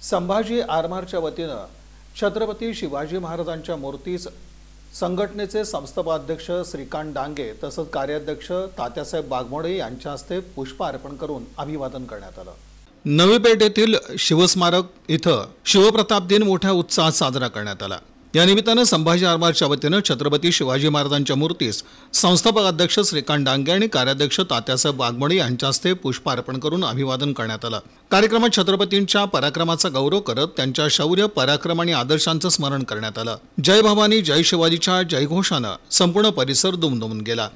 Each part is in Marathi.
संभाजी आरमारच्या वतीनं छत्रपती शिवाजी महाराजांच्या मूर्तीस संघटनेचे संस्थापक श्रीकांत डांगे तसंच कार्याध्यक्ष तात्यासाहेब बागमोडे यांच्या हस्ते पुष्प अर्पण करून अभिवादन करण्यात आलं। नवी पेठ येथील शिवस्मारक इथं शिवप्रताप दिन मोठ्या उत्साहात साजरा करण्यात आला। या निमित्तानं संभाजी आरमारच्या वतीनं छत्रपती शिवाजी महाराजांच्या मूर्तीस संस्थापक अध्यक्ष श्रीकांत डांगे आणि कार्याध्यक्ष तात्यासाहेब बागमोडे यांच्या हस्ते पुष्प अर्पण करून अभिवादन करण्यात आलं। कार्यक्रमात छत्रपतींच्या पराक्रमाचा गौरव करत त्यांच्या शौर्य, पराक्रम आणि आदर्शांचं स्मरण करण्यात आलं। जय भवानी जय शिवाजीच्या जयघोषानं संपूर्ण परिसर दुमदुमून गेला।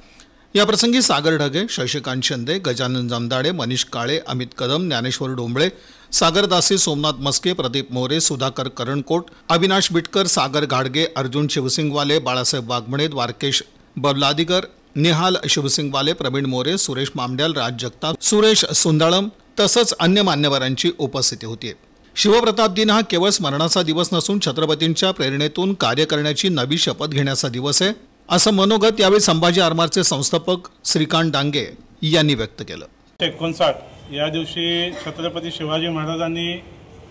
या प्रसंगी सागर ढगे, शशिकांत शिंदे, गजानन जमदाडे, मनीष काळे, अमित कदम, ज्ञानेश्वर डोंबळे, सागर दासी, सोमनाथ मस्के, प्रदीप मोरे, सुधाकर करणकोट, अविनाश बिटकर, सागर घाडगे, अर्जुन शिवसिंगवाले, बाळासाहेब वाघमोडे, द्वारकेश बबलादिगर, निहाल शिवसिंगवाले, प्रवीण मोरे, सुरेश मामड्याल, राज जगताप, सुरेश सुंदळम तसंच अन्य मान्यवरांची उपस्थिती होती। शिवप्रताप दिन हा केवळ स्मरणाचा दिवस नसून छत्रपतींच्या प्रेरणेतून कार्य करण्याची नवी शपथ घेण्याचा दिवस आहे, असं मनोगत यावेळी संभाजी आरमारचे संस्थापक श्रीकांत डांगे यांनी व्यक्त केलं। 1959 या दिवशी छत्रपती शिवाजी महाराजांनी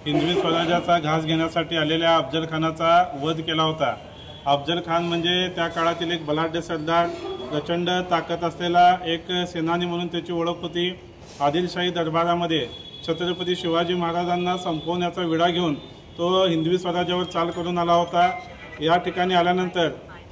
हिंदवी स्वराज्याचा घास घेण्यासाठी आलेल्या अफजल खानाचा वध केला होता। अफजल खान म्हणजे त्या काळातील एक बलाढ्य सरदार, प्रचंड ताकद असलेला एक सेनानी म्हणून त्याची ओळख होती। आदिलशाही दरबारामध्ये छत्रपती शिवाजी महाराजांना संपवण्याचा विडा घेऊन तो हिंदवी स्वराज्यावर चाल करून आला होता। या ठिकाणी आल्यानंतर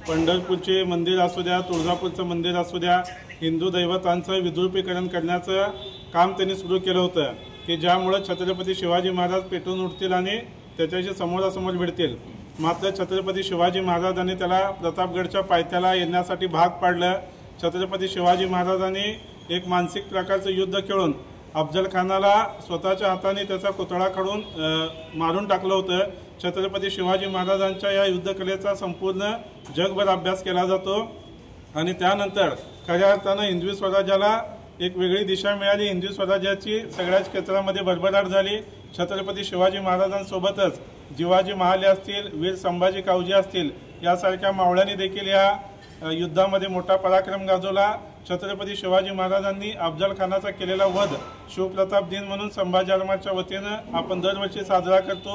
पंढरपूरचे मंदिर असू द्या, तुळजापूरचं मंदिर असू द्या, हिंदू दैवतांचं विद्रुपीकरण करण्याचं काम त्यांनी सुरू केलं होतं की ज्यामुळे छत्रपती शिवाजी महाराज पेटून उठतील आणि त्याच्याशी समोरासमोर भिडतील। मात्र छत्रपती शिवाजी महाराजांनी त्याला प्रतापगडच्या पायथ्याला येण्यासाठी भाग पाडलं। छत्रपती शिवाजी महाराजांनी एक मानसिक प्रकारचं युद्ध खेळून अफजल खानाला स्वतःच्या हाताने त्याचा पुतळा काढून मारून टाकलं होतं। छत्रपती शिवाजी महाराजांच्या या युद्धकलेचा संपूर्ण जगभर अभ्यास केला जातो आणि त्यानंतर खऱ्या अर्थानं हिंदवी स्वराज्याला एक वेगळी दिशा मिळाली। हिंदवी स्वराज्याची सगळ्याच क्षेत्रामध्ये भरभराट झाली। छत्रपती शिवाजी महाराजांसोबतच जिवाजी महाले असतील, वीर संभाजी कावजी असतील यासारख्या मावळ्यांनी देखील या युद्धामध्ये मोठा पराक्रम गाजवला। छत्रपती शिवाजी महाराजांनी अफजल खानाचा केलेला वध शिवप्रताप दिन म्हणून संभाजी आरमारच्या वतीनं आपण दरवर्षी साजरा करतो।